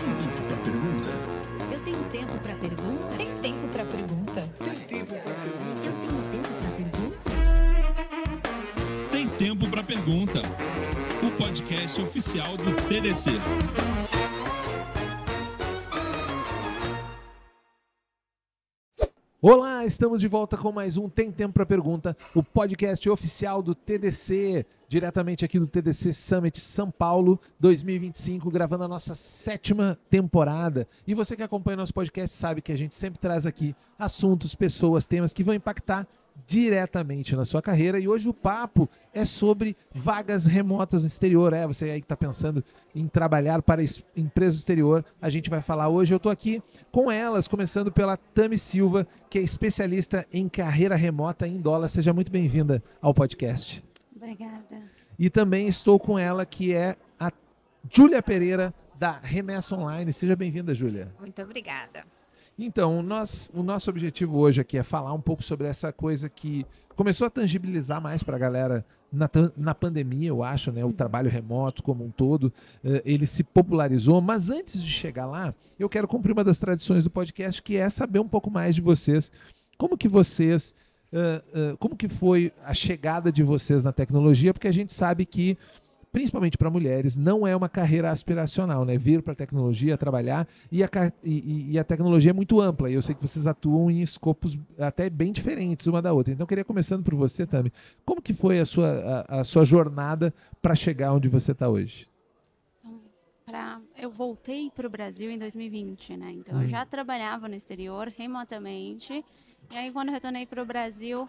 Tem tempo para pergunta? Eu tenho tempo para pergunta? Tem tempo para pergunta? Tem tempo para pergunta? Eu tenho tempo para pergunta? Tem Tempo para Pergunta, o podcast oficial do TDC. Olá, estamos de volta com mais um Tem Tempo para Pergunta, o podcast oficial do TDC, diretamente aqui do TDC Summit São Paulo 2025, gravando a nossa 7ª temporada. E você que acompanha nosso podcast sabe que a gente sempre traz aqui assuntos, pessoas, temas que vão impactar diretamente na sua carreira, e hoje o papo é sobre vagas remotas no exterior. Você aí que está pensando em trabalhar para empresa do exterior, a gente vai falar hoje. Eu estou aqui com elas, começando pela Tami Silva, que é especialista em carreira remota em dólar. Seja muito bem-vinda ao podcast. Obrigada. E também estou com ela, que é a Júlia Pereira, da Remessa Online. Seja bem-vinda, Júlia. Muito obrigada. Então, o nosso objetivo hoje aqui é falar um pouco sobre essa coisa que começou a tangibilizar mais para a galera na pandemia, eu acho, né? O trabalho remoto como um todo, ele se popularizou. Mas antes de chegar lá, eu quero cumprir uma das tradições do podcast, que é saber um pouco mais de vocês. Como que foi a chegada de vocês na tecnologia? Porque a gente sabe que, principalmente para mulheres, não é uma carreira aspiracional, né? Vir para a tecnologia, trabalhar, e a tecnologia é muito ampla, e eu sei que vocês atuam em escopos até bem diferentes uma da outra. Então, eu queria, começando por você, Tami, como que foi a sua jornada para chegar onde você está hoje? Eu voltei para o Brasil em 2020, né? Então, eu já trabalhava no exterior, remotamente, e aí, quando eu retornei para o Brasil,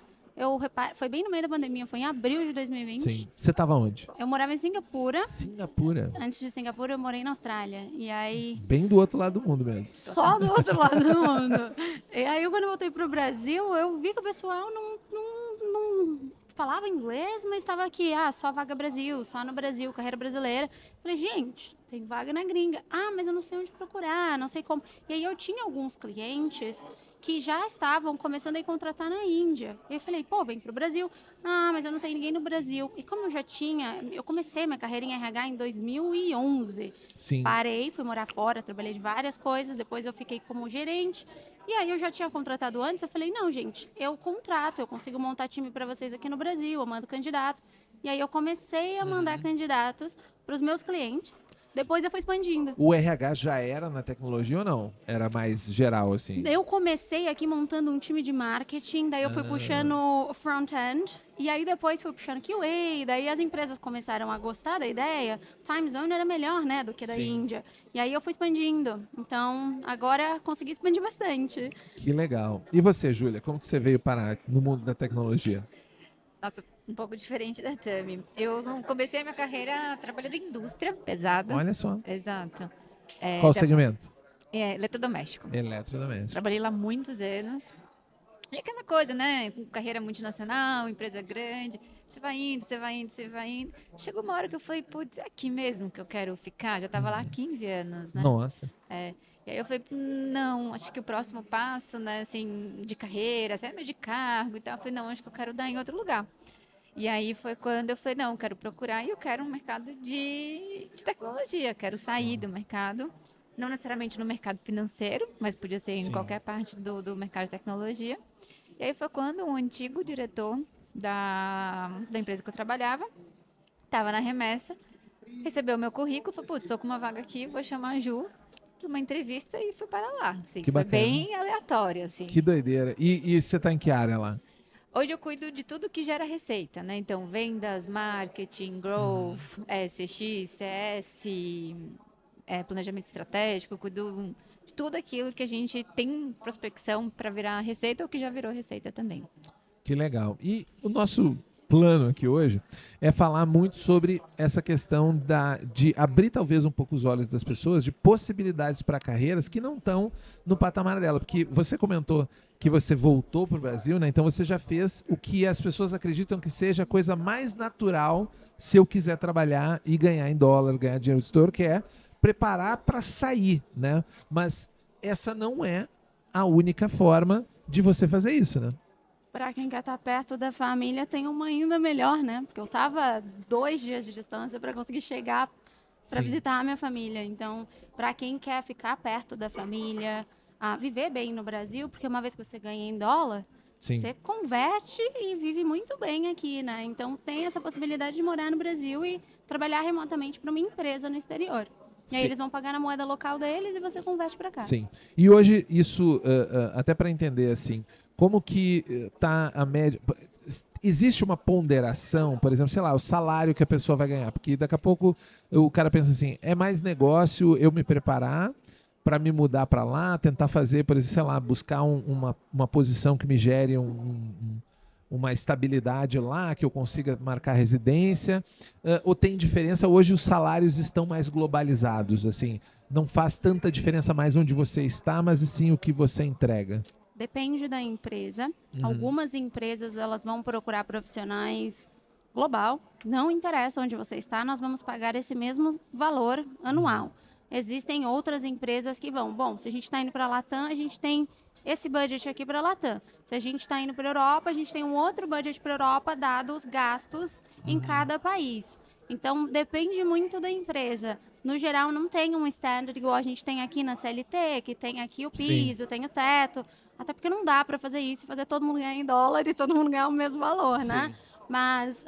foi bem no meio da pandemia, foi em abril de 2020. Sim. Você estava onde? Eu morava em Singapura. Singapura? Antes de Singapura, eu morei na Austrália. E aí... Bem do outro lado do mundo mesmo. Só do outro lado do mundo. E aí, quando eu voltei pro Brasil, eu vi que o pessoal não falava inglês, mas estava aqui, só vaga Brasil, só no Brasil, carreira brasileira. Falei, gente, tem vaga na gringa. Mas eu não sei onde procurar, não sei como. E aí, eu tinha alguns clientes que já estavam começando a contratar na Índia. E eu falei, vem pro Brasil. Mas eu não tenho ninguém no Brasil. E como eu comecei minha carreira em RH em 2011. Sim. Parei, fui morar fora, trabalhei de várias coisas, depois eu fiquei como gerente. E aí eu já tinha contratado antes, eu falei, não, gente, eu contrato, eu consigo montar time para vocês aqui no Brasil, eu mando candidato. E aí eu comecei a mandar candidatos para os meus clientes. Depois eu fui expandindo. O RH já era na tecnologia ou não? Era mais geral, assim? Eu comecei aqui montando um time de marketing, daí eu fui puxando front-end, e aí depois fui puxando QA, daí as empresas começaram a gostar da ideia. Time Zone era melhor, né, do que da Índia. E aí eu fui expandindo. Então, agora consegui expandir bastante. Que legal. E você, Júlia, como que você veio parar no mundo da tecnologia? Nossa, um pouco diferente da Tami. Eu comecei a minha carreira trabalhando em indústria pesada. Olha só. Exato. Qual segmento? Eletrodoméstico. Eletrodoméstico. Trabalhei lá muitos anos. E aquela coisa, né? Carreira multinacional, empresa grande. Você vai indo, você vai indo, você vai indo. Chegou uma hora que eu falei, putz, é aqui mesmo que eu quero ficar. Já estava lá há 15 anos, né? Nossa. E aí eu falei, não, acho que o próximo passo, né, assim, de carreira, até de cargo e tal, eu falei, não, acho que eu quero dar em outro lugar. E aí foi quando eu falei, não, eu quero procurar e eu quero um mercado de tecnologia, quero sair do mercado, não necessariamente no mercado financeiro, mas podia ser em qualquer parte do mercado de tecnologia. E aí foi quando um antigo diretor da empresa que eu trabalhava, estava na remessa, recebeu o meu currículo, falou, putz, estou com uma vaga aqui, vou chamar a Ju para uma entrevista e fui para lá. Assim, que foi bacana. Bem aleatório, assim. Que doideira. E você está em que área lá? Hoje eu cuido de tudo que gera receita, né? Então, vendas, marketing, growth, SX, CS, planejamento estratégico, eu cuido de tudo aquilo que a gente tem prospecção para virar receita ou que já virou receita também. Que legal. E o nosso plano aqui hoje é falar muito sobre essa questão de abrir talvez um pouco os olhos das pessoas de possibilidades para carreiras que não estão no patamar dela. Porque você comentou que você voltou para o Brasil, né? Então você já fez o que as pessoas acreditam que seja a coisa mais natural se eu quiser trabalhar e ganhar em dólar, ganhar dinheiro do exterior, que é preparar para sair, né? Mas essa não é a única forma de você fazer isso, né? Para quem quer estar perto da família, tem uma ainda melhor, né? Porque eu estava 2 dias de distância para conseguir chegar para Sim. visitar a minha família. Então, para quem quer ficar perto da família, viver bem no Brasil, porque uma vez que você ganha em dólar, Sim. você converte e vive muito bem aqui, né? Então, tem essa possibilidade de morar no Brasil e trabalhar remotamente para uma empresa no exterior. E aí Sim. eles vão pagar na moeda local deles e você converte para cá. Sim. E hoje isso, até para entender assim, como que tá a média... Existe uma ponderação, por exemplo, sei lá, o salário que a pessoa vai ganhar, porque daqui a pouco o cara pensa assim, é mais negócio eu me preparar para me mudar para lá, tentar fazer, por exemplo, sei lá, buscar uma posição que me gere uma estabilidade lá, que eu consiga marcar residência, ou tem diferença? Hoje os salários estão mais globalizados, assim, não faz tanta diferença mais onde você está, mas sim o que você entrega. Depende da empresa. Algumas empresas elas vão procurar profissionais global. Não interessa onde você está, nós vamos pagar esse mesmo valor anual. Existem outras empresas que vão, bom, se a gente está indo para a Latam, a gente tem esse budget aqui para a Latam. Se a gente está indo para a Europa, a gente tem um outro budget para a Europa, dado os gastos em cada país. Então, depende muito da empresa. No geral, não tem um standard igual a gente tem aqui na CLT, que tem aqui o piso, tem o teto. Até porque não dá para fazer isso e fazer todo mundo ganhar em dólar e todo mundo ganhar o mesmo valor, né? Mas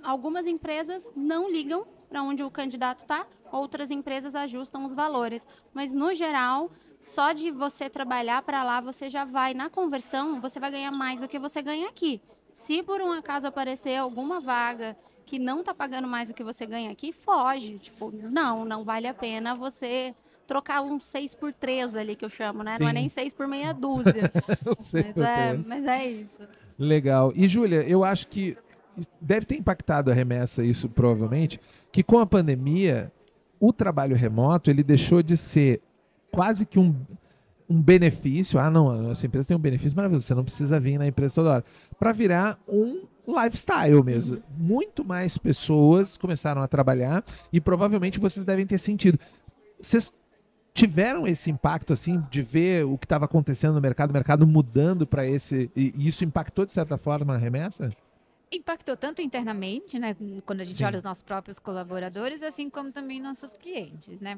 algumas empresas não ligam para onde o candidato está, outras empresas ajustam os valores. Mas, no geral, só de você trabalhar para lá, você já vai, na conversão, você vai ganhar mais do que você ganha aqui. Se por um acaso aparecer alguma vaga que não está pagando mais do que você ganha aqui, foge. Tipo, não vale a pena você trocar um 6 por 3 ali, que eu chamo, né? Sim. Não é nem 6 por meia dúzia. Mas é isso. Legal. E, Júlia, eu acho que deve ter impactado a remessa isso, provavelmente, que com a pandemia, o trabalho remoto, ele deixou de ser quase que um benefício. Não, essa empresa tem um benefício maravilhoso, você não precisa vir na empresa toda hora. Para virar um lifestyle mesmo. Muito mais pessoas começaram a trabalhar e provavelmente vocês devem ter sentido. Vocês tiveram esse impacto, assim, de ver o que estava acontecendo no mercado, o mercado mudando para esse... E isso impactou, de certa forma, a remessa? Impactou tanto internamente, né? Quando a gente Sim. olha os nossos próprios colaboradores, assim como também nossos clientes, né?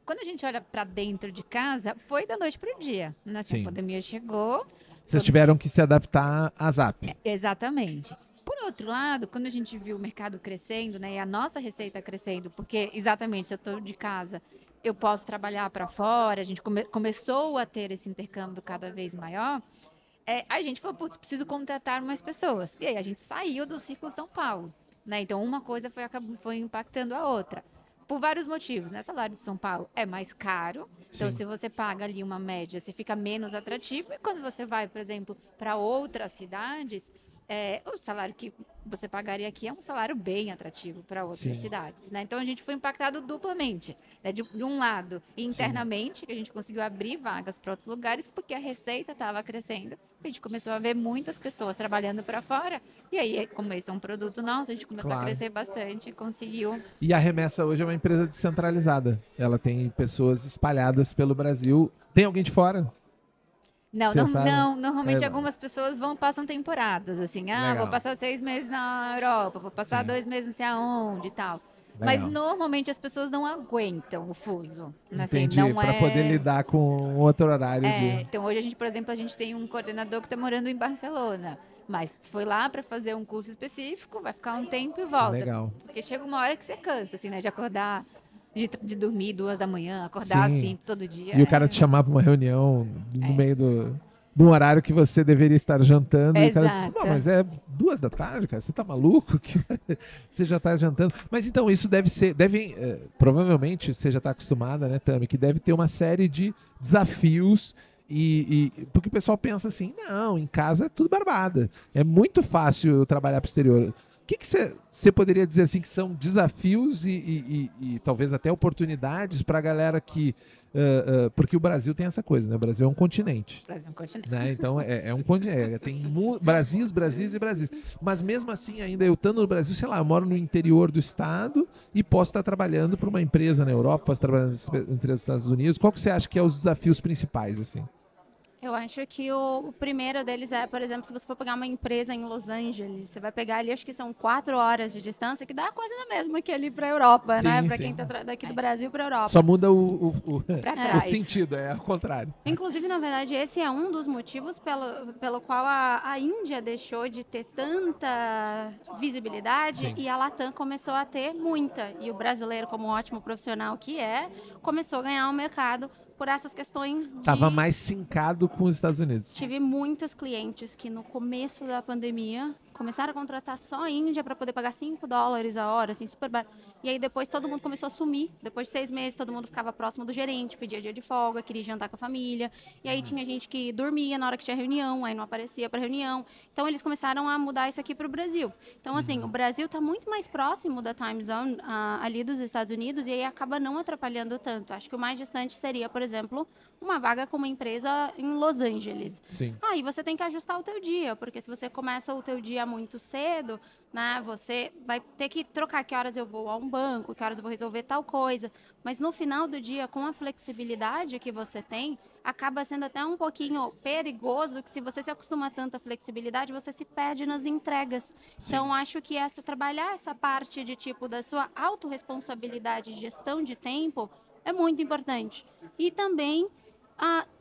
Quando a gente olha para dentro de casa, foi da noite para o dia, né? Assim, Sim. a pandemia chegou. Vocês tiveram que se adaptar à Zap. Exatamente. Por outro lado, quando a gente viu o mercado crescendo, né, e a nossa receita crescendo, porque exatamente, se eu estou de casa, eu posso trabalhar para fora, a gente começou a ter esse intercâmbio cada vez maior, a gente falou, putz, preciso contratar mais pessoas. E aí a gente saiu do Círculo São Paulo, né? Então uma coisa foi impactando a outra. Por vários motivos, né? Salário de São Paulo é mais caro, então Sim. se você paga ali uma média, você fica menos atrativo. E quando você vai, por exemplo, para outras cidades, o salário que você pagaria aqui é um salário bem atrativo para outras Sim. cidades, né? Então a gente foi impactado duplamente, né? De um lado, internamente, que a gente conseguiu abrir vagas para outros lugares, porque a receita estava crescendo. A gente começou a ver muitas pessoas trabalhando para fora, e aí, como esse é um produto nosso, a gente começou Claro. a crescer bastante e conseguiu. E a remessa hoje é uma empresa descentralizada. Ela tem pessoas espalhadas pelo Brasil. Tem alguém de fora? Não, Você sabe? normalmente É, algumas pessoas passam temporadas, assim, Legal. vou passar 6 meses na Europa, vou passar Sim. 2 meses não sei aonde e tal. Legal. Mas normalmente as pessoas não aguentam o fuso, né? Assim, Entendi, não para poder lidar com outro horário. Então hoje a gente, por exemplo, a gente tem um coordenador que está morando em Barcelona, mas foi lá para fazer um curso específico, vai ficar um tempo e volta. Legal. Porque chega uma hora que você cansa, assim, né? De acordar, de dormir 2 da manhã, acordar Sim. assim todo dia. E o cara te chamar para uma reunião no meio de um horário que você deveria estar jantando. E o cara diz, Exato. não, mas é 2 da tarde, cara, você tá maluco? Você já tá jantando. Mas então, isso provavelmente, você já tá acostumada, né, Tami, que deve ter uma série de desafios porque o pessoal pensa assim, não, em casa é tudo barbada. É muito fácil eu trabalhar pro exterior. O que você poderia dizer assim que são desafios e talvez até oportunidades para a galera que... porque o Brasil tem essa coisa, né? O Brasil é um continente. Brasil é um continente. Né? Então é um continente. Tem Brasis e Brasis. Mas mesmo assim, ainda eu estando no Brasil, sei lá, eu moro no interior do estado e posso estar trabalhando para uma empresa na Europa, posso estar trabalhando entre os Estados Unidos. Qual que você acha que é os desafios principais, assim? Eu acho que o primeiro deles é, por exemplo, se você for pegar uma empresa em Los Angeles, você vai pegar ali, acho que são 4 horas de distância, que dá quase na mesma que ali para a Europa, Sim, né? Para sim. quem tá daqui do Brasil para a Europa. Só muda Pra o trás. sentido, é ao contrário. Inclusive, na verdade, esse é um dos motivos pelo qual a Índia deixou de ter tanta visibilidade Sim. e a Latam começou a ter muita. E o brasileiro, como ótimo profissional que é, começou a ganhar um mercado por essas questões de... Tava mais sincado com os Estados Unidos. Tive muitos clientes que no começo da pandemia começaram a contratar só a Índia para poder pagar $5 a hora, assim, super barato. E aí depois todo mundo começou a sumir. Depois de 6 meses, todo mundo ficava próximo do gerente, pedia dia de folga, queria jantar com a família. E aí tinha gente que dormia na hora que tinha reunião, aí não aparecia para reunião. Então eles começaram a mudar isso aqui para o Brasil. Então, assim, o Brasil está muito mais próximo da time zone ali dos Estados Unidos e aí acaba não atrapalhando tanto. Acho que o mais distante seria, por exemplo, uma vaga com uma empresa em Los Angeles. Sim. Aí você tem que ajustar o teu dia, porque se você começa o teu dia muito cedo, né, você vai ter que trocar que horas eu vou a um banco, que horas eu vou resolver tal coisa. Mas no final do dia, com a flexibilidade que você tem, acaba sendo até um pouquinho perigoso, que se você se acostuma tanto à flexibilidade, você se perde nas entregas. Sim. Então, acho que trabalhar essa parte de tipo da sua autorresponsabilidade e gestão de tempo é muito importante. E também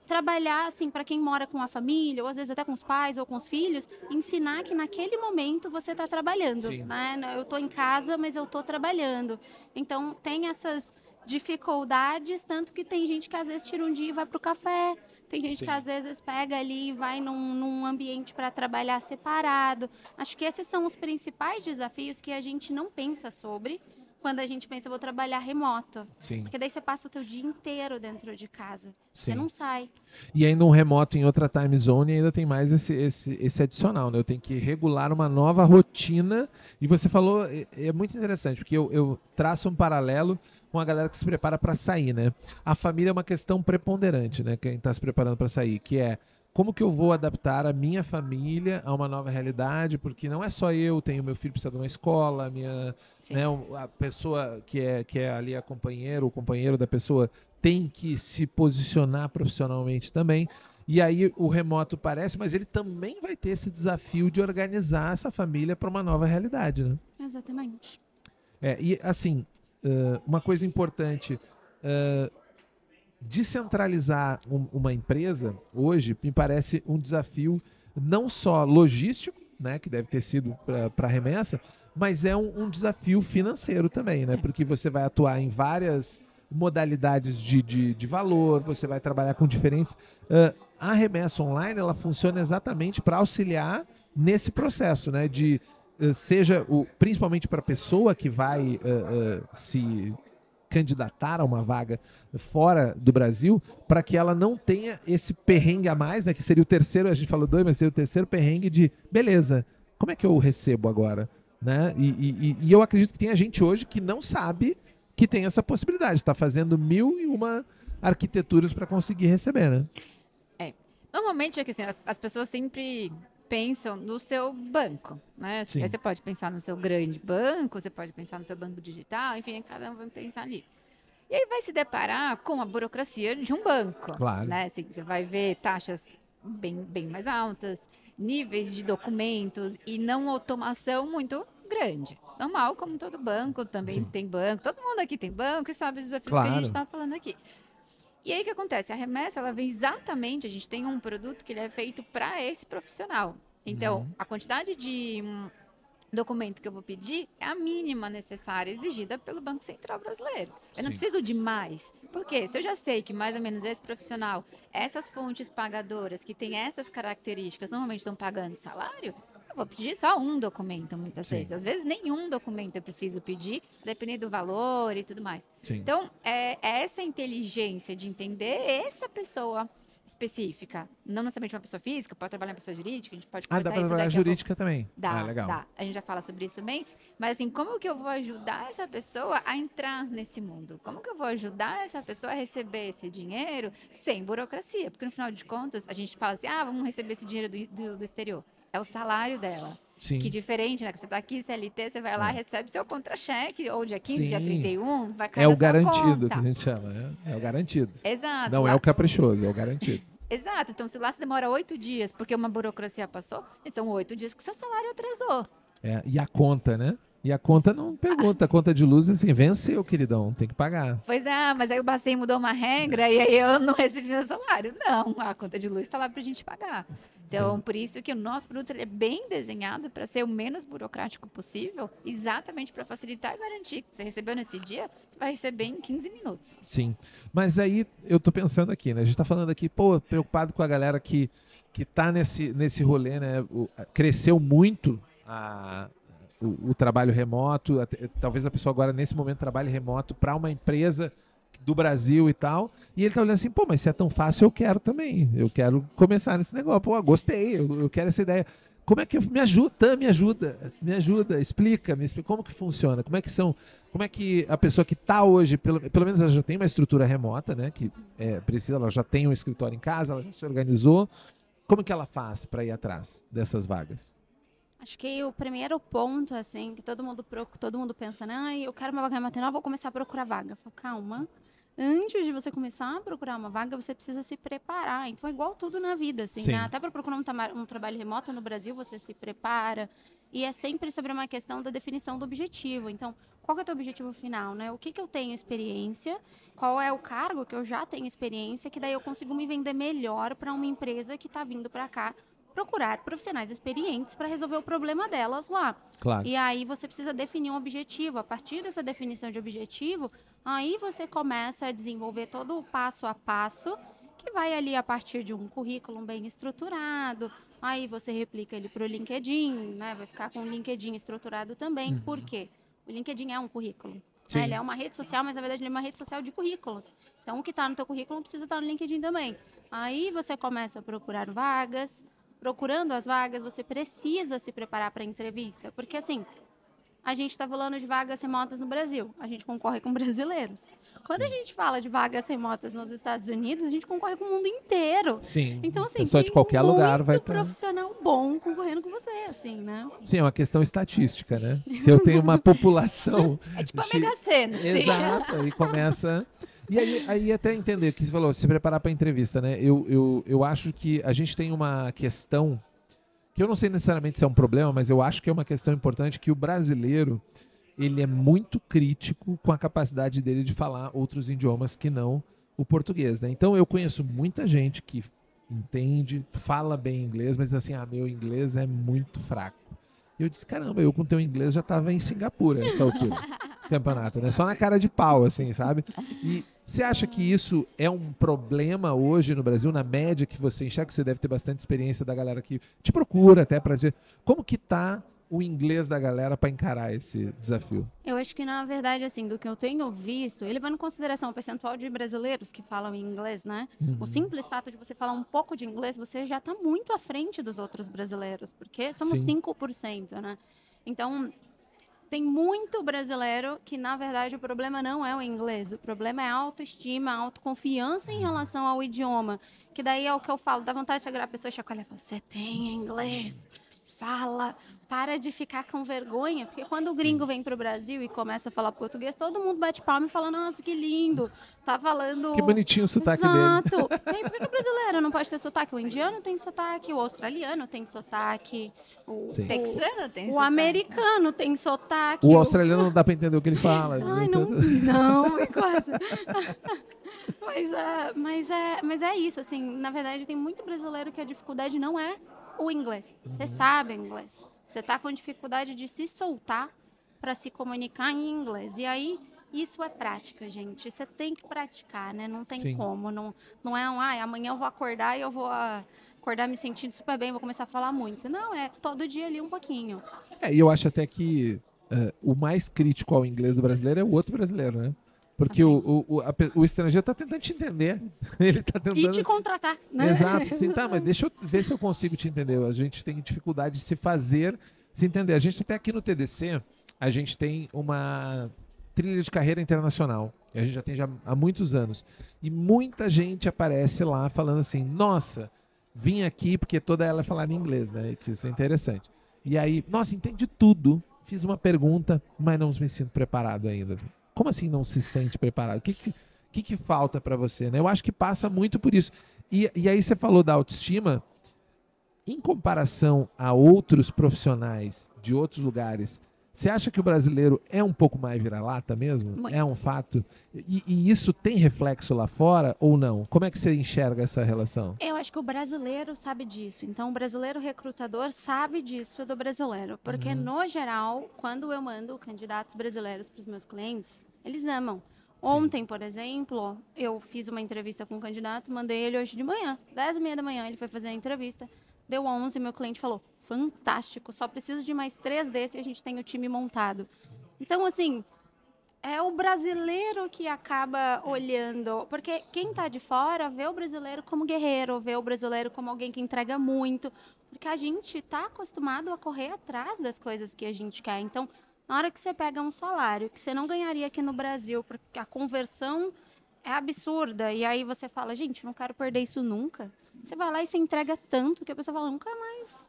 trabalhar, assim, para quem mora com a família, ou às vezes até com os pais ou com os filhos, ensinar que naquele momento você está trabalhando, Sim. né? Eu estou em casa, mas eu estou trabalhando. Então, tem essas dificuldades, tanto que tem gente que às vezes tira um dia e vai para o café, tem gente Sim. que às vezes pega ali e vai num ambiente para trabalhar separado. Acho que esses são os principais desafios que a gente não pensa sobre quando a gente pensa, vou trabalhar remoto. Sim. Porque daí você passa o teu dia inteiro dentro de casa. Sim. Você não sai. E ainda um remoto em outra time zone ainda tem mais esse adicional, né? Eu tenho que regular uma nova rotina. E você falou, é muito interessante, porque eu traço um paralelo com a galera que se prepara para sair, né? A família é uma questão preponderante, né? Quem está se preparando para sair, que é como que eu vou adaptar a minha família a uma nova realidade, porque não é só eu, tenho meu filho precisa de uma escola, Sim. né, a pessoa que é ali a companheira, o companheiro da pessoa tem que se posicionar profissionalmente também. E aí o remoto parece, mas ele também vai ter esse desafio de organizar essa família para uma nova realidade, né? Exatamente. E assim, uma coisa importante, descentralizar uma empresa hoje me parece um desafio não só logístico, né, que deve ter sido para a remessa, mas é um desafio financeiro também, né? Porque você vai atuar em várias modalidades de valor, você vai trabalhar com diferentes... a remessa online, ela funciona exatamente para auxiliar nesse processo, né? Principalmente para a pessoa que vai se candidatar a uma vaga fora do Brasil, para que ela não tenha esse perrengue a mais, né? Que seria o terceiro, a gente falou 2, mas seria o terceiro perrengue de, beleza, como é que eu recebo agora? Né? E eu acredito que tem gente hoje que não sabe que tem essa possibilidade, está fazendo 1001 arquiteturas para conseguir receber, né? Normalmente é que assim, as pessoas sempre pensam no seu banco, né? Sim. Aí você pode pensar no seu grande banco, você pode pensar no seu banco digital, enfim, cada um vai pensar ali. E aí vai se deparar com a burocracia de um banco, Claro. né? Assim, você vai ver taxas bem mais altas, níveis de documentos e não automação muito grande. Normal, como todo banco também Sim. tem banco. Todo mundo aqui tem banco e sabe os desafios Claro. que a gente está falando aqui. E aí o que acontece? A remessa, ela vem exatamente, a gente tem um produto que ele é feito para esse profissional. Então, a quantidade de documento que eu vou pedir é a mínima necessária exigida pelo Banco Central Brasileiro. Eu não Sim. preciso de mais. Porque se eu já sei que mais ou menos esse profissional, essas fontes pagadoras que têm essas características, normalmente estão pagando salário, eu vou pedir só um documento muitas Sim. vezes. Às vezes nenhum documento eu preciso pedir, dependendo do valor e tudo mais. Sim. Então, é essa inteligência de entender essa pessoa específica, não necessariamente uma pessoa física, pode trabalhar em pessoa jurídica, a gente pode Dá conversar para isso trabalhar daqui a pouco. jurídica também. Dá, legal. dá. A gente já fala sobre isso também. Mas assim, como que eu vou ajudar essa pessoa a entrar nesse mundo? Como que eu vou ajudar essa pessoa a receber esse dinheiro sem burocracia? Porque no final de contas, a gente fala assim, vamos receber esse dinheiro do exterior. É o salário dela. Sim. Que diferente, né? Que você tá aqui, CLT, você vai lá, recebe seu contra-cheque, ou dia 15, Sim. dia 31, vai cair É o na sua garantido conta. que a gente chama, né? É o garantido. Exato. Não é o caprichoso, é o garantido. Exato. Então, se lá se demora 8 dias porque uma burocracia passou, são 8 dias que seu salário atrasou. E a conta, né? E a conta não pergunta. A conta de luz, assim, venceu, queridão. Tem que pagar. Pois é, mas aí o Bacen mudou uma regra e aí eu não recebi meu salário. Não, a conta de luz está lá para a gente pagar. Então, por isso que o nosso produto ele é bem desenhado para ser o menos burocrático possível, exatamente para facilitar e garantir que você recebeu nesse dia, você vai receber em 15 minutos. Sim. Mas aí, eu tô pensando aqui, né? A gente tá falando aqui, preocupado com a galera que tá nesse rolê, né? Cresceu muito o trabalho remoto, talvez a pessoa agora nesse momento trabalhe remoto para uma empresa do Brasil e tal, e ele tá olhando assim, mas se é tão fácil, eu quero também, eu quero começar nesse negócio, gostei, eu quero essa ideia. Como é que me ajuda, explica como que funciona, como é que a pessoa que tá hoje, pelo menos ela já tem uma estrutura remota, né, que precisa, ela já tem um escritório em casa, ela já se organizou, como que ela faz para ir atrás dessas vagas? Acho que o primeiro ponto, assim, que todo mundo pensa, né? Eu quero uma vaga maternal, vou começar a procurar vaga. Falo, calma. Antes de você começar a procurar uma vaga, você precisa se preparar. Então, é igual tudo na vida, assim, né? Até para procurar um trabalho remoto no Brasil, você se prepara. E é sempre sobre uma questão da definição do objetivo. Então, qual que é o teu objetivo final, né? O que eu tenho experiência? Qual é o cargo que eu já tenho experiência? Que daí eu consigo me vender melhor para uma empresa que está vindo para cá procurar profissionais experientes para resolver o problema delas lá. Claro. E aí você precisa definir um objetivo. A partir dessa definição de objetivo, aí você começa a desenvolver todo o passo a passo, que vai ali a partir de um currículo bem estruturado. Aí você replica ele para o LinkedIn, né? Vai ficar com o LinkedIn estruturado também. Por quê? O LinkedIn é um currículo. Né? Ele é uma rede social, mas na verdade ele é uma rede social de currículos. Então o que está no teu currículo precisa estar no LinkedIn também. Aí você começa a procurar vagas. Procurando as vagas, você precisa se preparar para a entrevista. Porque, assim, a gente está falando de vagas remotas no Brasil. A gente concorre com brasileiros. Quando a gente fala de vagas remotas nos Estados Unidos, a gente concorre com o mundo inteiro. Sim. Então, assim, pessoa de qualquer lugar vai ter profissional bom concorrendo com você, assim, né? Sim, é uma questão estatística, né? Se eu tenho uma população... É tipo a Mega Sena. Exato, aí começa... E aí até entender o que você falou, se preparar para a entrevista, né? Eu acho que a gente tem uma questão, que eu não sei necessariamente se é um problema, mas eu acho que é uma questão importante, que o brasileiro, ele é muito crítico com a capacidade dele de falar outros idiomas que não o português, né? Então eu conheço muita gente que entende, fala bem inglês, mas assim, meu inglês é muito fraco. E eu disse, caramba, eu com teu inglês já estava em Singapura nessa altura do campeonato, né? Só na cara de pau, assim, sabe? E você acha que isso é um problema hoje no Brasil, na média que você enxerga, que você deve ter bastante experiência da galera que te procura até para dizer como que tá o inglês da galera para encarar esse desafio? Eu acho que, na verdade, assim, do que eu tenho visto, levando em consideração o percentual de brasileiros que falam inglês, né? O simples fato de você falar um pouco de inglês, você já está muito à frente dos outros brasileiros, porque somos 5%, né? Então, tem muito brasileiro que, na verdade, o problema não é o inglês, o problema é a autoestima, a autoconfiança em relação ao idioma, que daí é o que eu falo, dá vontade de chegar a pessoa e chacoalhar e falar, você tem inglês? Fala, para de ficar com vergonha, porque quando o gringo vem para o Brasil e começa a falar português, todo mundo bate palma e fala, nossa, que lindo, tá falando... Que bonitinho o sotaque dele. Exato. E aí, por que o brasileiro não pode ter sotaque? O indiano tem sotaque, o australiano tem sotaque, o texano tem sotaque. O americano tem sotaque. O australiano não dá para entender o que ele fala. Ai, não, é quase. Mas é isso, assim, na verdade tem muito brasileiro que a dificuldade não é o inglês. Você sabe inglês. Você está com dificuldade de se soltar para se comunicar em inglês. E aí, isso é prática, gente. Você tem que praticar, né? Não tem como. Não é amanhã eu vou acordar e eu vou acordar me sentindo super bem, vou começar a falar muito. Não, é todo dia ali um pouquinho. E eu acho até que o mais crítico ao inglês do brasileiro é o outro brasileiro, né? Porque o estrangeiro está tentando te entender. Ele tá tentando... E te contratar, né? Exato, sim, tá, mas deixa eu ver se eu consigo te entender. A gente tem dificuldade de se entender. A gente até aqui no TDC, a gente tem uma trilha de carreira internacional. A gente já tem há muitos anos. E muita gente aparece lá falando assim, nossa, vim aqui porque toda ela é falada em inglês, né? Isso é interessante. E aí, nossa, entendi tudo. Fiz uma pergunta, mas não me sinto preparado ainda. Como assim não se sente preparado? O que falta para você, né? Eu acho que passa muito por isso. E aí você falou da autoestima. Em comparação a outros profissionais de outros lugares, você acha que o brasileiro é um pouco mais vira-lata mesmo? Muito. É um fato? E isso tem reflexo lá fora ou não? Como é que você enxerga essa relação? Eu acho que o brasileiro sabe disso. Então, o brasileiro recrutador sabe disso do brasileiro. Porque, no geral, quando eu mando candidatos brasileiros para os meus clientes, eles amam. Ontem, por exemplo, eu fiz uma entrevista com um candidato, mandei ele hoje de manhã, 10h30 da manhã, ele foi fazer a entrevista. Deu 11, meu cliente falou, fantástico, só preciso de mais 3 desses e a gente tem o time montado. Então, assim, é o brasileiro que acaba olhando, porque quem está de fora vê o brasileiro como guerreiro, vê o brasileiro como alguém que entrega muito, porque a gente está acostumado a correr atrás das coisas que a gente quer. Então, na hora que você pega um salário que você não ganharia aqui no Brasil, porque a conversão é absurda, e aí você fala, gente, não quero perder isso nunca. Você vai lá e você entrega tanto que a pessoa fala, nunca mais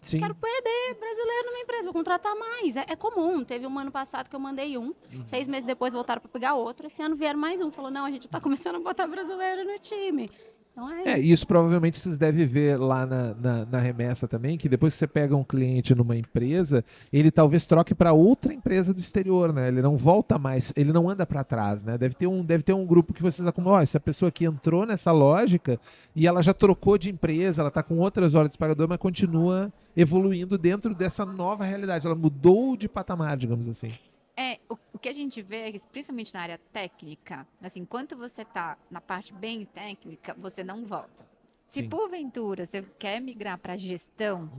Sim. quero perder brasileiro numa empresa, vou contratar mais. É comum. Teve um ano passado que eu mandei 6 meses depois voltaram para pegar outro. Esse ano vieram mais um. Falou, não, a gente está começando a botar brasileiro no time. Então Isso provavelmente vocês devem ver lá na remessa também, que depois que você pega um cliente numa empresa, ele talvez troque para outra empresa do exterior, né? Ele não volta mais, ele não anda para trás, né? Deve ter um grupo que vocês acumulam, essa pessoa aqui entrou nessa lógica e ela já trocou de empresa, ela está com outras ordens de pagador, mas continua evoluindo dentro dessa nova realidade. Ela mudou de patamar, digamos assim. O que a gente vê é que, principalmente na área técnica, assim, enquanto você está na parte bem técnica, você não volta. Se Sim. porventura você quer migrar para gestão,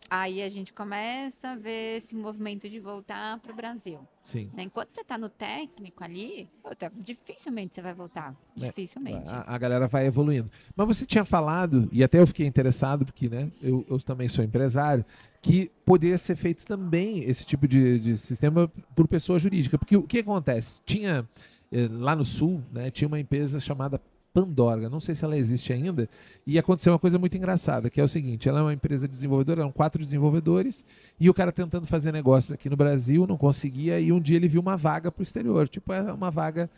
aí a gente começa a ver esse movimento de voltar para o Brasil. Sim. Né? Enquanto você está no técnico ali, dificilmente você vai voltar. Dificilmente. A galera vai evoluindo. Mas você tinha falado, e até eu fiquei interessado, porque né, eu também sou empresário, que poderia ser feito também esse tipo de sistema por pessoa jurídica. Porque o que acontece? Tinha, lá no Sul, né, tinha uma empresa chamada Pandorga, não sei se ela existe ainda, e aconteceu uma coisa muito engraçada, que é o seguinte, ela é uma empresa desenvolvedora, eram 4 desenvolvedores, e o cara tentando fazer negócio aqui no Brasil, não conseguia, e um dia ele viu uma vaga para o exterior, tipo, é uma vaga,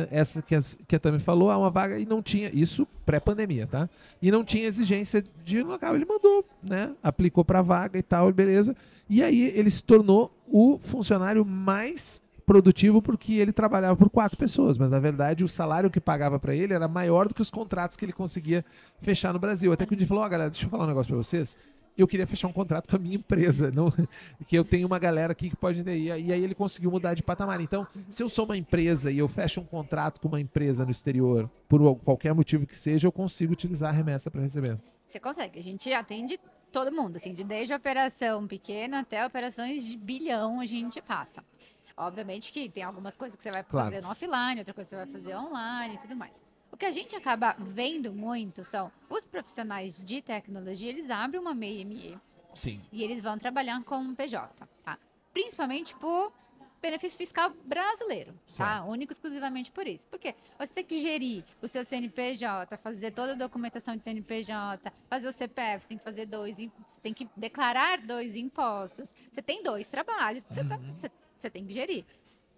essa que a Tami falou, uma vaga, e não tinha, isso pré-pandemia, tá? E não tinha exigência de local, ele mandou, né? Aplicou para a vaga e tal, beleza, e aí ele se tornou o funcionário mais produtivo porque ele trabalhava por 4 pessoas, mas na verdade o salário que pagava para ele era maior do que os contratos que ele conseguia fechar no Brasil. Até que um dia falou, galera, deixa eu falar um negócio para vocês, eu queria fechar um contrato com a minha empresa, não, que eu tenho uma galera aqui que pode ter, e aí ele conseguiu mudar de patamar. Então, se eu sou uma empresa e eu fecho um contrato com uma empresa no exterior, por qualquer motivo que seja, eu consigo utilizar a remessa para receber. Você consegue, a gente atende todo mundo, assim, desde a operação pequena até operações de bilhão a gente passa. Obviamente que tem algumas coisas que você vai fazer no offline, outra coisa que você vai fazer online e tudo mais. O que a gente acaba vendo muito são os profissionais de tecnologia, eles abrem uma MEI ME. Sim. E eles vão trabalhar como PJ, tá? Principalmente por benefício fiscal brasileiro, tá? Único exclusivamente por isso. Porque você tem que gerir o seu CNPJ, fazer toda a documentação de CNPJ, fazer o CPF, você tem que fazer você tem que declarar 2 impostos. Você tem 2 trabalhos, você tem que gerir.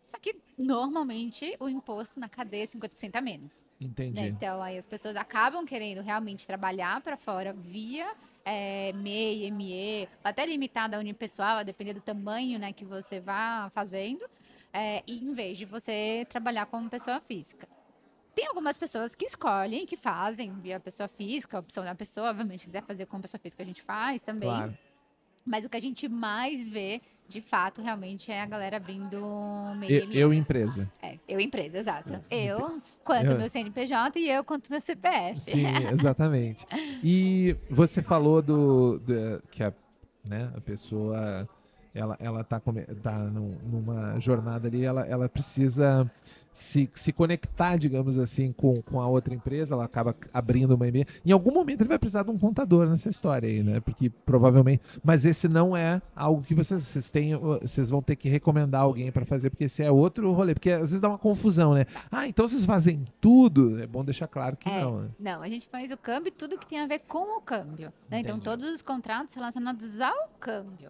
Só que, normalmente, o imposto na cadeia é 50% a menos. Entendi. Né? Então, aí as pessoas acabam querendo realmente trabalhar para fora via MEI, ME, até limitada a unipessoal, a depender do tamanho, né, que você vá fazendo, e em vez de você trabalhar como pessoa física. Tem algumas pessoas que escolhem, que fazem via pessoa física, a opção da pessoa, obviamente, se quiser fazer como pessoa física, a gente faz também. Claro. Mas o que a gente mais vê, de fato, realmente é a galera abrindo MEI. Eu empresa. Eu empresa, exato. Eu quanto meu CNPJ e eu quanto meu CPF. Sim, exatamente. E você falou que a pessoa ela tá numa jornada ali, ela precisa se conectar, digamos assim, com a outra empresa, ela acaba abrindo uma e-mail. Em algum momento ele vai precisar de um contador nessa história aí, né? Porque provavelmente... Mas esse não é algo que vocês vão ter que recomendar alguém para fazer, porque esse é outro rolê. Porque às vezes dá uma confusão, né? Então vocês fazem tudo? É bom deixar claro que não, né? Não, a gente faz o câmbio e tudo que tem a ver com o câmbio. Né? Então todos os contratos relacionados ao câmbio.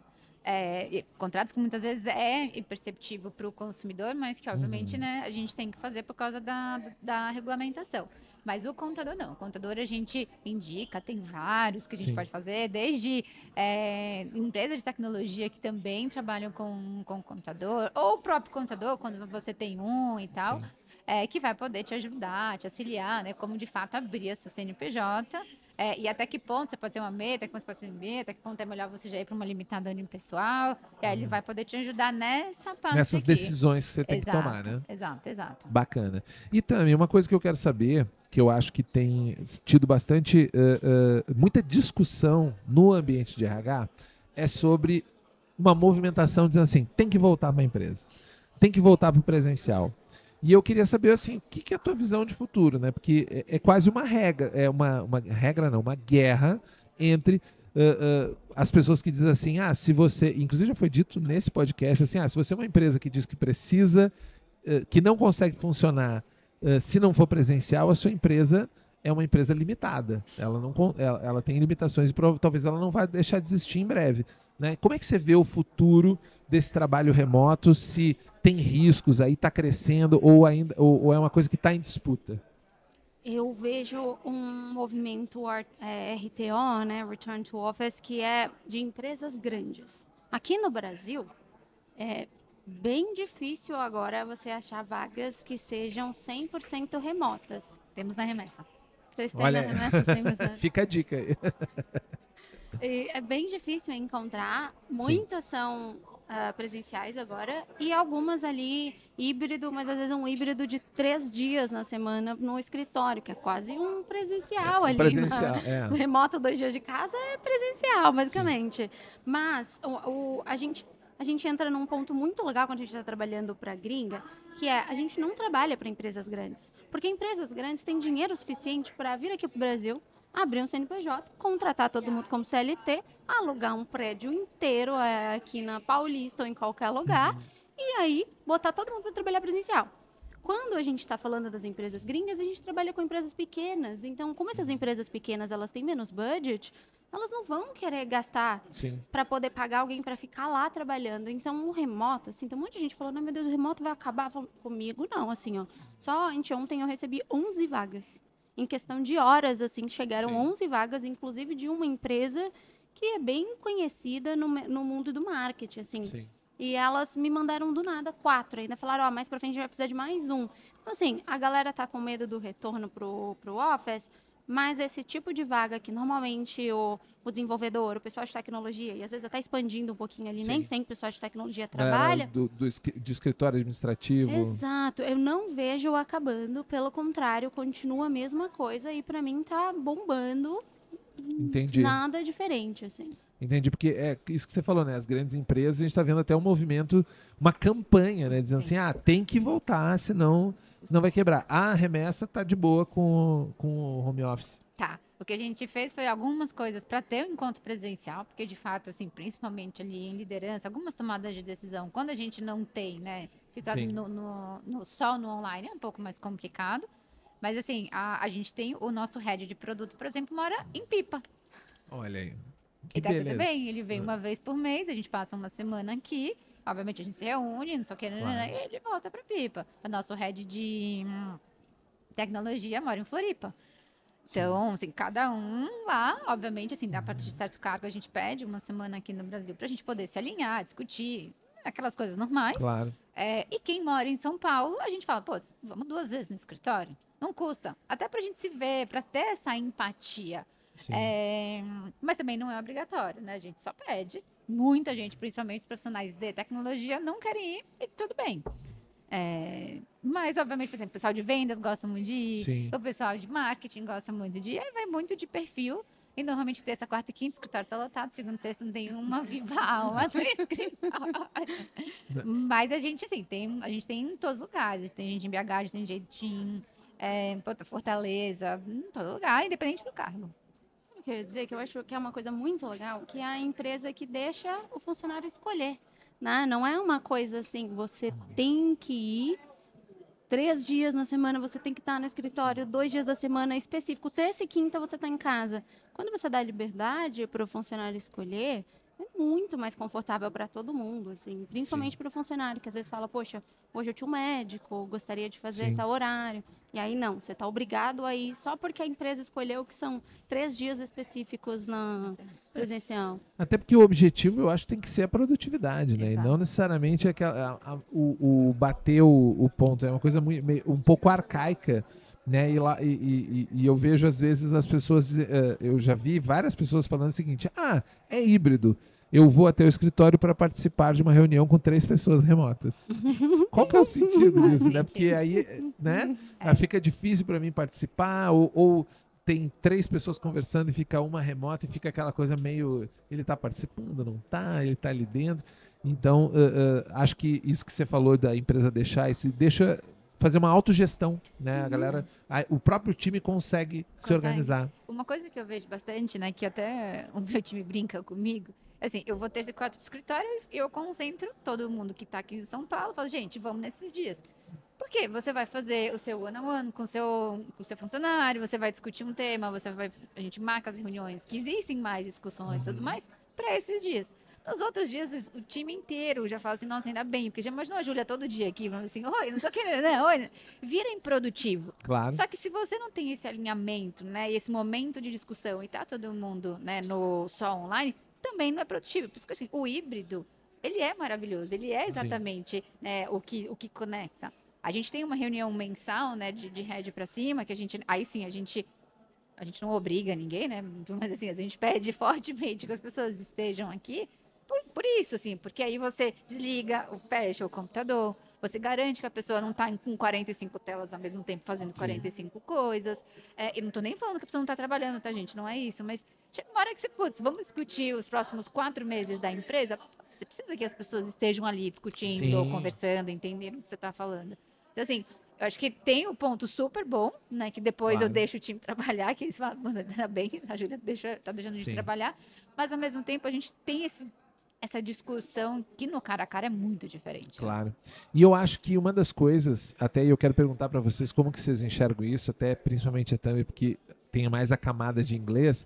Contratos que muitas vezes é imperceptível para o consumidor, mas que, obviamente, né, a gente tem que fazer por causa da regulamentação. Mas o contador não. O contador a gente indica, tem vários que a gente Sim. pode fazer, desde empresas de tecnologia que também trabalham com contador, ou o próprio contador, quando você tem um e tal, Sim. que vai poder te ajudar, te auxiliar, né, como de fato abrir a sua CNPJ. E até que ponto você pode ser uma meta, que ponto você pode ser meta, que ponto é melhor você já ir para uma limitada unipessoal. E aí ele vai poder te ajudar nessa parte Nessas aqui. decisões que você tem que Exato, tomar, né? Exato. Bacana. E também uma coisa que eu quero saber, que eu acho que tem tido bastante, muita discussão no ambiente de RH, é sobre uma movimentação dizendo assim, tem que voltar para a empresa, tem que voltar para o presencial. E eu queria saber assim, o que é a tua visão de futuro, né? Porque é quase uma regra, uma guerra entre as pessoas que dizem assim, se você, inclusive já foi dito nesse podcast, assim, se você é uma empresa que diz que precisa, que não consegue funcionar se não for presencial, a sua empresa é uma empresa limitada. Ela tem limitações e talvez ela não vá deixar de existir em breve. Né? Como é que você vê o futuro desse trabalho remoto? Se tem riscos aí, está crescendo ou é uma coisa que está em disputa? Eu vejo um movimento RTO, né, Return to Office, que é de empresas grandes. Aqui no Brasil, é bem difícil agora você achar vagas que sejam 100% remotas. Temos na remessa. Vocês têm na remessa 100%? Fica a dica aí. E é bem difícil encontrar. Muitas são presenciais agora e algumas ali híbrido, mas às vezes um híbrido de 3 dias na semana no escritório, que é quase um presencial ali. Presencial, O remoto 2 dias de casa é presencial, basicamente. Sim. Mas a gente entra num ponto muito legal quando a gente está trabalhando para gringa, que é a gente não trabalha para empresas grandes. Porque empresas grandes têm dinheiro suficiente para vir aqui para o Brasil, abrir um CNPJ, contratar todo mundo como CLT, alugar um prédio inteiro aqui na Paulista ou em qualquer lugar, e aí botar todo mundo para trabalhar presencial. Quando a gente está falando das empresas gringas, a gente trabalha com empresas pequenas. Então, como essas empresas pequenas elas têm menos budget, elas não vão querer gastar para poder pagar alguém para ficar lá trabalhando. Então, o remoto, assim, tem um monte de gente falando, meu Deus, o remoto vai acabar comigo. Não, assim, ó. Só anteontem eu recebi 11 vagas. Em questão de horas, assim, chegaram 11 vagas, inclusive de uma empresa que é bem conhecida no mundo do marketing, assim. Sim. E elas me mandaram do nada 4. Ainda falaram, mais pra frente a gente vai precisar de mais um. Então, assim, a galera tá com medo do retorno pro office, mas esse tipo de vaga que normalmente o desenvolvedor, o pessoal de tecnologia, e às vezes até expandindo um pouquinho ali, nem sempre o pessoal de tecnologia trabalha. De escritório administrativo. Exato. Eu não vejo acabando, pelo contrário, continua a mesma coisa e pra mim tá bombando. Entendi. Nada diferente, assim. Entendi, porque é isso que você falou, né? As grandes empresas, a gente está vendo até um movimento, uma campanha, né? Dizendo assim, tem que voltar, senão vai quebrar. A remessa tá de boa com o home office. Tá. O que a gente fez foi algumas coisas para ter um encontro presencial, porque de fato, assim, principalmente ali em liderança, algumas tomadas de decisão, quando a gente não tem, né? Ficar só no online é um pouco mais complicado. Mas assim, a gente tem o nosso head de produto, por exemplo, mora em Pipa. Olha aí. E tá tudo bem, ele vem uma vez por mês, a gente passa uma semana aqui, obviamente a gente se reúne, não sei o que, e ele volta pra Pipa. O nosso head de tecnologia mora em Floripa. Então, assim, cada um lá, obviamente, assim, a partir de certo cargo, a gente pede uma semana aqui no Brasil pra gente poder se alinhar, discutir, aquelas coisas normais. Claro. E quem mora em São Paulo, a gente fala, vamos 2 vezes no escritório. Não custa. Até pra gente se ver, pra ter essa empatia. Mas também não é obrigatório, né? A gente só pede. Muita gente, principalmente os profissionais de tecnologia, não querem ir e tudo bem. Mas, obviamente, por exemplo, o pessoal de vendas gosta muito de ir, o pessoal de marketing gosta muito de ir, aí vai muito de perfil. E normalmente terça, quarta e quinta, o escritório tá lotado, segunda e sexta não tem uma viva alma no escritório. Mas a gente, assim, a gente tem em todos os lugares. Tem gente em BH, tem gente em Fortaleza, em todo lugar, independente do cargo. Que eu ia dizer que eu acho que é uma coisa muito legal, que é a empresa que deixa o funcionário escolher, né? Não é uma coisa assim, você tem que ir 3 dias na semana, você tem que estar no escritório, 2 dias da semana específico, terça e quinta você está em casa. Quando você dá liberdade para o funcionário escolher, é muito mais confortável para todo mundo, assim, principalmente para o funcionário, que às vezes fala, poxa, hoje eu tinha um médico, gostaria de fazer Sim. tal horário. E aí não, você está obrigado a ir só porque a empresa escolheu que são 3 dias específicos na presencial. Até porque o objetivo, eu acho, tem que ser a produtividade, né? E Exato. não necessariamente o bater o ponto. É uma coisa um pouco arcaica, né? E eu vejo, às vezes, as pessoas... eu já vi várias pessoas falando o seguinte, é híbrido. Eu vou até o escritório para participar de uma reunião com 3 pessoas remotas. Qual que é o sentido disso, né? Porque aí, né? Fica difícil para mim participar, ou tem 3 pessoas conversando e fica uma remota e fica aquela coisa meio... Ele tá participando, não tá? Ele tá ali dentro. Então, acho que isso que você falou da empresa deixar, isso deixa fazer uma autogestão, né? A galera... o próprio time consegue se organizar. Uma coisa que eu vejo bastante, né, que até o meu time brinca comigo, assim, eu vou terça e quarta pro escritório e eu concentro todo mundo que tá aqui em São Paulo, falo, gente, vamos nesses dias. Porque você vai fazer o seu one-on-one com o seu funcionário, você vai discutir um tema, a gente marca as reuniões, que existem mais discussões e tudo mais, para esses dias. Nos outros dias, o time inteiro já fala assim, nossa, ainda bem, porque já imaginou a Júlia todo dia aqui, falando assim, oi, não tô querendo, né? Oi. Vira improdutivo. Claro. Só que se você não tem esse alinhamento, né, e esse momento de discussão, e tá todo mundo, né, só online, também não é produtivo. Por isso que assim, o híbrido, ele é maravilhoso, ele é exatamente o que conecta. A gente tem uma reunião mensal, né, de head para cima, que aí sim, a gente não obriga ninguém, né, mas assim, a gente pede fortemente que as pessoas estejam aqui, por isso, assim, porque aí você desliga, fecha o computador, você garante que a pessoa não está com 45 telas ao mesmo tempo fazendo 45 coisas. Eu não estou nem falando que a pessoa não está trabalhando, tá, gente? Não é isso, mas chega uma hora que você, vamos discutir os próximos 4 meses da empresa, você precisa que as pessoas estejam ali discutindo, ou conversando, entendendo o que você está falando. Então, assim, eu acho que tem um ponto super bom, né? Que depois eu deixo o time trabalhar, que eles falam, tá bem, a Júlia tá deixando a gente trabalhar, mas ao mesmo tempo a gente tem essa discussão que no cara a cara é muito diferente. Claro. E eu acho que uma das coisas, até eu quero perguntar para vocês como que vocês enxergam isso, até principalmente a Tami, porque tem mais a camada de inglês,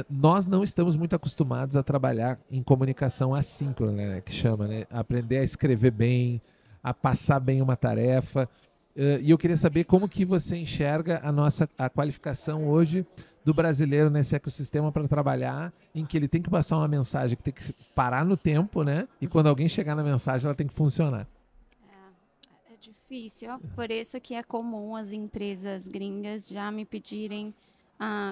nós não estamos muito acostumados a trabalhar em comunicação assíncrona, né, que chama, né? Aprender a escrever bem, a passar bem uma tarefa. E eu queria saber como que você enxerga a qualificação hoje do brasileiro nesse ecossistema para trabalhar, em que ele tem que passar uma mensagem que tem que parar no tempo, né? E quando alguém chegar na mensagem, ela tem que funcionar. É difícil, por isso que é comum as empresas gringas já me pedirem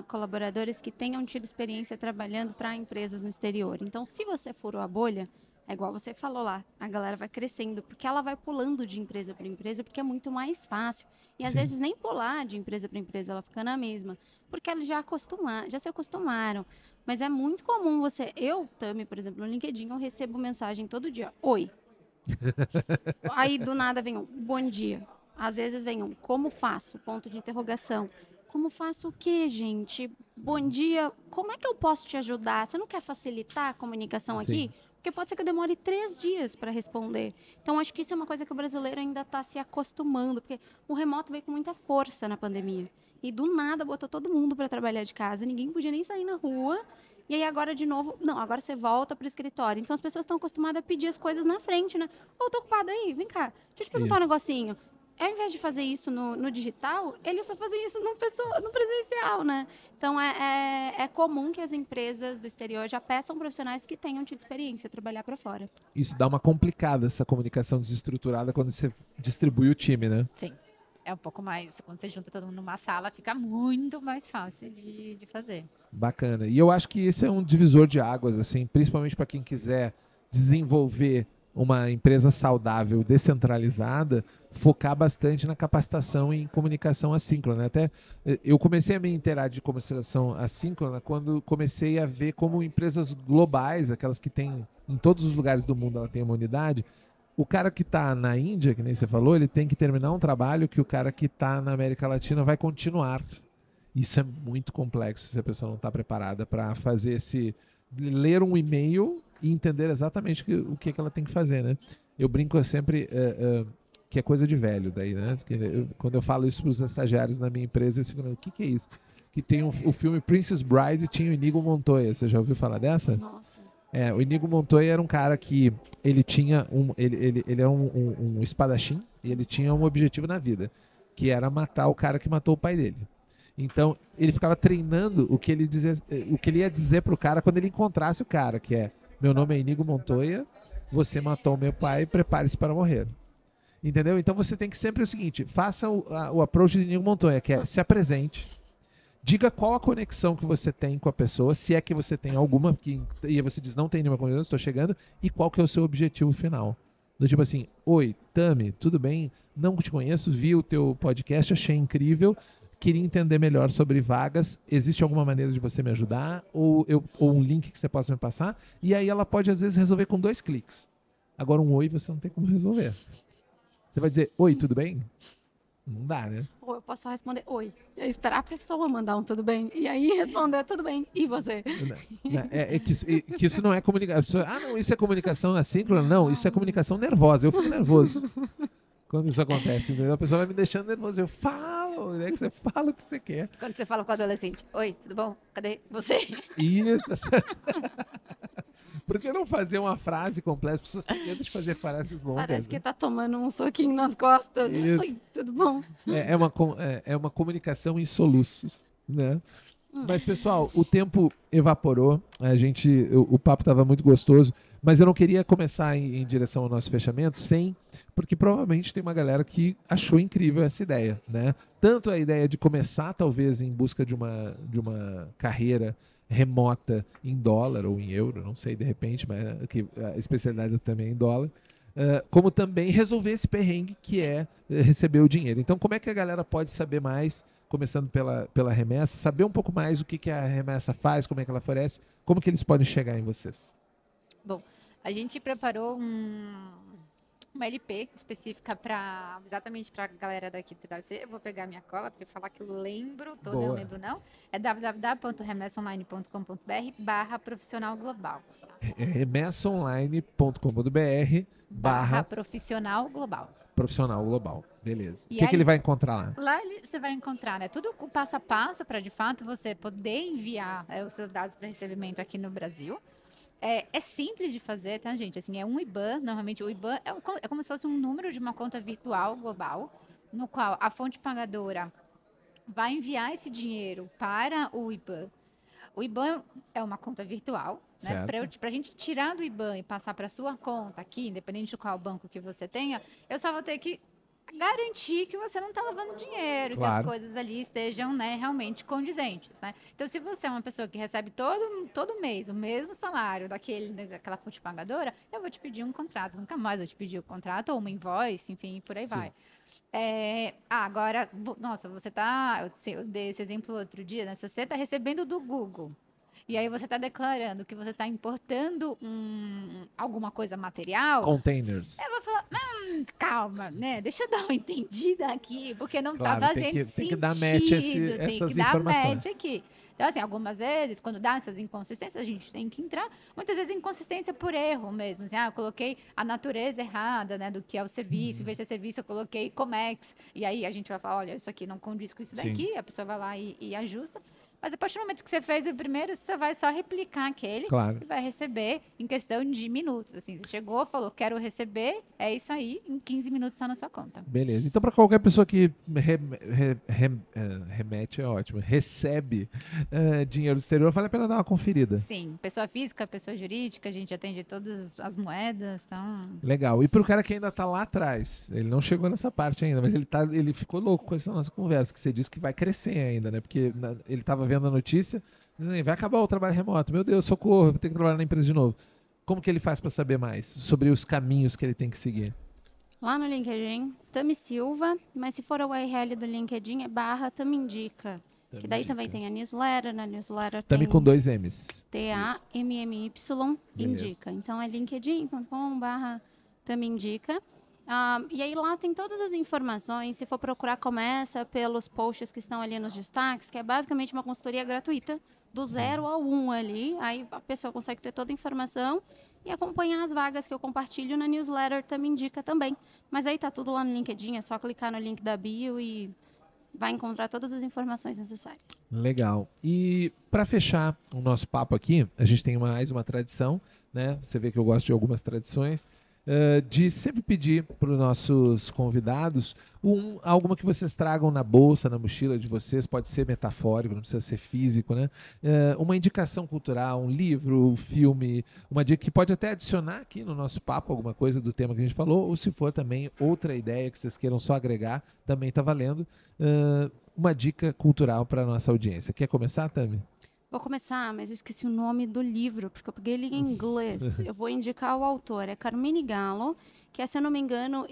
colaboradores que tenham tido experiência trabalhando para empresas no exterior. Então, se você furou a bolha, é igual você falou lá, a galera vai crescendo, porque ela vai pulando de empresa para empresa, porque é muito mais fácil. E às vezes nem pular de empresa para empresa, ela fica na mesma, porque eles já se acostumaram. Mas é muito comum eu, Tami, por exemplo, no LinkedIn, eu recebo mensagem todo dia, oi. Aí do nada vem bom dia. Às vezes vem como faço, ponto de interrogação. Como faço o quê, gente? Bom dia, como é que eu posso te ajudar? Você não quer facilitar a comunicação aqui? Porque pode ser que eu demore 3 dias para responder. Então, acho que isso é uma coisa que o brasileiro ainda está se acostumando, porque o remoto veio com muita força na pandemia. E do nada botou todo mundo para trabalhar de casa, ninguém podia nem sair na rua. E aí agora de novo, não, agora você volta para o escritório. Então as pessoas estão acostumadas a pedir as coisas na frente, né? Ô, tô ocupada aí, vem cá, deixa eu te perguntar um negocinho. Ao invés de fazer isso no digital, eles só fazem isso no presencial, né? Então, é comum que as empresas do exterior já peçam profissionais que tenham tido experiência a trabalhar para fora. Isso dá uma complicada, essa comunicação desestruturada, quando você distribui o time, né? Sim. É um pouco mais... Quando você junta todo mundo numa sala, fica muito mais fácil de fazer. Bacana. E eu acho que esse é um divisor de águas, assim, principalmente para quem quiser desenvolver uma empresa saudável, descentralizada, focar bastante na capacitação em comunicação assíncrona. Até eu comecei a me inteirar de comunicação assíncrona quando comecei a ver como empresas globais, aquelas que têm em todos os lugares do mundo, ela tem uma unidade. O cara que está na Índia, que nem você falou, ele tem que terminar um trabalho que o cara que está na América Latina vai continuar. Isso é muito complexo se a pessoa não está preparada para fazer ler um e-mail e entender exatamente o que ela tem que fazer, né? Eu brinco sempre que é coisa de velho daí, né? Porque quando eu falo isso para os estagiários na minha empresa, eles ficam, o que é isso? Que tem o filme Princess Bride, tinha o Inigo Montoya. Você já ouviu falar dessa? Nossa. O Inigo Montoya era um cara que ele tinha ele é um espadachim e ele tinha um objetivo na vida, que era matar o cara que matou o pai dele. Então, ele ficava treinando o que ele ia dizer pro cara quando ele encontrasse o cara, que é: meu nome é Inigo Montoya, você matou meu pai, prepare-se para morrer. Entendeu? Então você tem que sempre o seguinte: faça o approach de Inigo Montoya, que é: se apresente, diga qual a conexão que você tem com a pessoa, se é que você tem alguma, e você diz: não tem nenhuma conexão, estou chegando, e qual que é o seu objetivo final. Do tipo assim: oi, Tami, tudo bem? Não te conheço, vi o teu podcast, achei incrível, queria entender melhor sobre vagas, existe alguma maneira de você me ajudar? Ou um link que você possa me passar? E aí ela pode, às vezes, resolver com 2 cliques. Agora, um oi você não tem como resolver. Você vai dizer: oi, tudo bem? Não dá, né? Ou eu posso só responder oi. E aí esperar a pessoa mandar um tudo bem. E aí responder tudo bem. E você? Que isso não é comunicação. Não, isso é comunicação assíncrona? Não, isso é comunicação nervosa. Eu fico nervoso quando isso acontece, entendeu? A pessoa vai me deixando nervoso. Eu falo, né? Que você fala o que você quer. Quando você fala com o adolescente: oi, tudo bom? Cadê você? Isso. Por que não fazer uma frase completa? As pessoas têm medo de fazer frases longas. Parece que tá tomando um soquinho nas costas. Isso. Oi, tudo bom? É uma comunicação em soluços, né? Mas, pessoal, o tempo evaporou. O papo estava muito gostoso, mas eu não queria começar em direção ao nosso fechamento porque provavelmente tem uma galera que achou incrível essa ideia, né? Tanto a ideia de começar, talvez, em busca de uma carreira remota em dólar ou em euro, não sei, de repente, mas a especialidade também é em dólar, como também resolver esse perrengue que é receber o dinheiro. Então, como é que a galera pode saber mais, começando pela remessa, saber um pouco mais o que a remessa faz, como é que ela oferece, como que eles podem chegar em vocês? Bom, a gente preparou uma LP específica exatamente para a galera daqui do TWC. Eu vou pegar minha cola para falar que eu lembro, eu não lembro não. É www.remessaonline.com.br/profissional global. remessaonline.com.br/profissional global. Beleza. O que ele vai encontrar lá? Lá você vai encontrar, né, tudo o passo a passo para, de fato, você poder enviar os seus dados para recebimento aqui no Brasil. É simples de fazer, tá, gente? Assim, é um IBAN. Normalmente, o IBAN é como se fosse um número de uma conta virtual global, no qual a fonte pagadora vai enviar esse dinheiro para o IBAN. O IBAN é uma conta virtual, né? Para a gente tirar do IBAN e passar para sua conta aqui, independente de qual banco que você tenha, eu só vou ter que garantir que você não está lavando dinheiro, que as coisas ali estejam, né, realmente condizentes, né? Então, se você é uma pessoa que recebe todo mês o mesmo salário daquela fonte pagadora, eu vou te pedir um contrato, nunca mais vou te pedir o contrato ou uma invoice, enfim, por aí vai. Agora, nossa, eu dei esse exemplo outro dia, né? Se você está recebendo do Google, e aí você está declarando que você está importando alguma coisa material... Containers. Eu vou falar, calma, né? Deixa eu dar uma entendida aqui, porque não está fazendo sentido. Tem que dar match essas informações. Match aqui. Então, assim, algumas vezes, quando dá essas inconsistências, a gente tem que entrar. Muitas vezes inconsistência por erro mesmo. Assim, eu coloquei a natureza errada, né, do que é o serviço. Em vez de ser serviço, eu coloquei Comex. E aí a gente vai falar, olha, isso aqui não condiz com isso daqui. A pessoa vai lá e ajusta. Mas a partir do momento que você fez o primeiro, você vai só replicar aquele e vai receber em questão de minutos. Assim, você chegou, falou, quero receber, é isso aí, em 15 minutos está na sua conta. Beleza. Então, para qualquer pessoa que remete, é ótimo, recebe dinheiro do exterior, vale a pena dar uma conferida. Sim. Pessoa física, pessoa jurídica, a gente atende todas as moedas. Então... Legal. E para o cara que ainda está lá atrás, ele não chegou nessa parte ainda, mas ele ficou louco com essa nossa conversa, que você disse que vai crescer ainda, né? Porque ele estava vendo a notícia, dizendo, vai acabar o trabalho remoto, meu Deus, socorro, vou ter que trabalhar na empresa de novo. Como que ele faz para saber mais sobre os caminhos que ele tem que seguir? Lá no LinkedIn, Tami Silva, mas se for a URL do LinkedIn é /Tamindica. Que daí também tem a newsletter, na newsletter Tami tem com 2 M's. TAMMY indica. Então é linkedin.com/Tamindica. E aí lá tem todas as informações. Se for procurar, começa pelos posts que estão ali nos destaques, que é basicamente uma consultoria gratuita, do 0 ao 1 ali. Aí a pessoa consegue ter toda a informação e acompanhar as vagas que eu compartilho na newsletter Tamindica também. Mas aí tá tudo lá no LinkedIn, é só clicar no link da bio e vai encontrar todas as informações necessárias. Legal. E para fechar o nosso papo aqui, a gente tem mais uma tradição, né? Você vê que eu gosto de algumas tradições, de sempre pedir para os nossos convidados alguma que vocês tragam na bolsa, na mochila de vocês, pode ser metafórico, não precisa ser físico, né? Uma indicação cultural, um livro, um filme, uma dica que pode até adicionar aqui no nosso papo alguma coisa do tema que a gente falou, ou se for também outra ideia que vocês queiram só agregar, também está valendo. Uma dica cultural para a nossa audiência. Quer começar, Tami? Vou começar, mas eu esqueci o nome do livro, porque eu peguei ele em inglês. Eu vou indicar o autor, é Carmine Gallo, que é, se eu não me engano,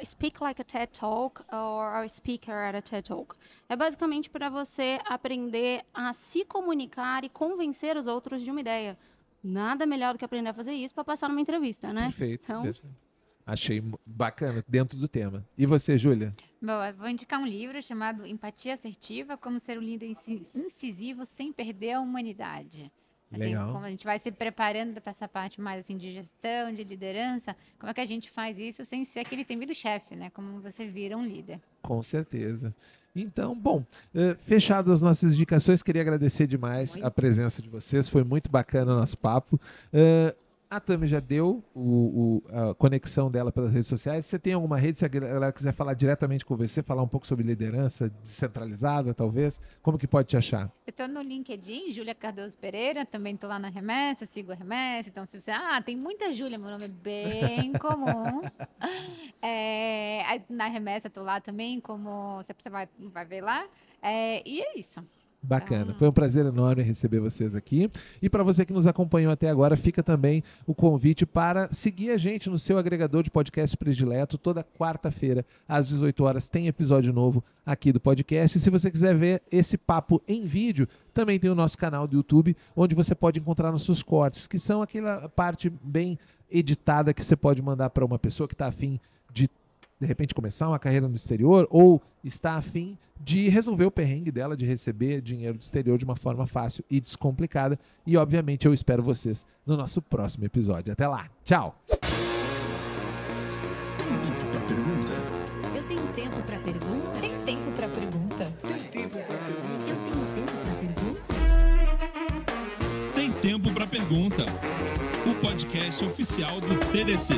Speak Like a TED Talk or a Speaker at a TED Talk. É basicamente para você aprender a se comunicar e convencer os outros de uma ideia. Nada melhor do que aprender a fazer isso para passar numa entrevista, né? Perfeito. Então, achei bacana, dentro do tema. E você, Júlia? Bom, eu vou indicar um livro chamado Empatia Assertiva, como ser um líder incisivo sem perder a humanidade. Assim, Legal. como a gente vai se preparando para essa parte mais assim de gestão, de liderança, como é que a gente faz isso sem ser aquele temido chefe, né? Como você vira um líder. Com certeza. Então, bom, fechadas as nossas indicações, queria agradecer demais a presença de vocês, foi muito bacana o nosso papo. A Tami já deu a conexão dela pelas redes sociais. Você tem alguma rede, se a galera quiser falar diretamente com você, falar um pouco sobre liderança descentralizada, talvez, como que pode te achar? Eu estou no LinkedIn, Júlia Cardoso Pereira, também estou lá na Remessa, sigo a Remessa, então se você... tem muita Júlia, meu nome é bem comum. Na Remessa estou lá também, como você vai ver lá, e é isso. Bacana, foi um prazer enorme receber vocês aqui. E para você que nos acompanhou até agora, fica também o convite para seguir a gente no seu agregador de podcast predileto. Toda quarta-feira, às 18 horas, tem episódio novo aqui do podcast. E se você quiser ver esse papo em vídeo, também tem o nosso canal do YouTube, onde você pode encontrar nossos cortes, que são aquela parte bem editada que você pode mandar para uma pessoa que está afim de repente começar uma carreira no exterior ou está afim de resolver o perrengue dela, de receber dinheiro do exterior de uma forma fácil e descomplicada. E, obviamente, eu espero vocês no nosso próximo episódio. Até lá. Tchau! Tem tempo pra pergunta? Eu tenho tempo para pergunta? Tem tempo para pergunta? Tem tempo pra pergunta? Eu tenho tempo para pergunta? Tem Tempo para Pergunta, o podcast oficial do TDC.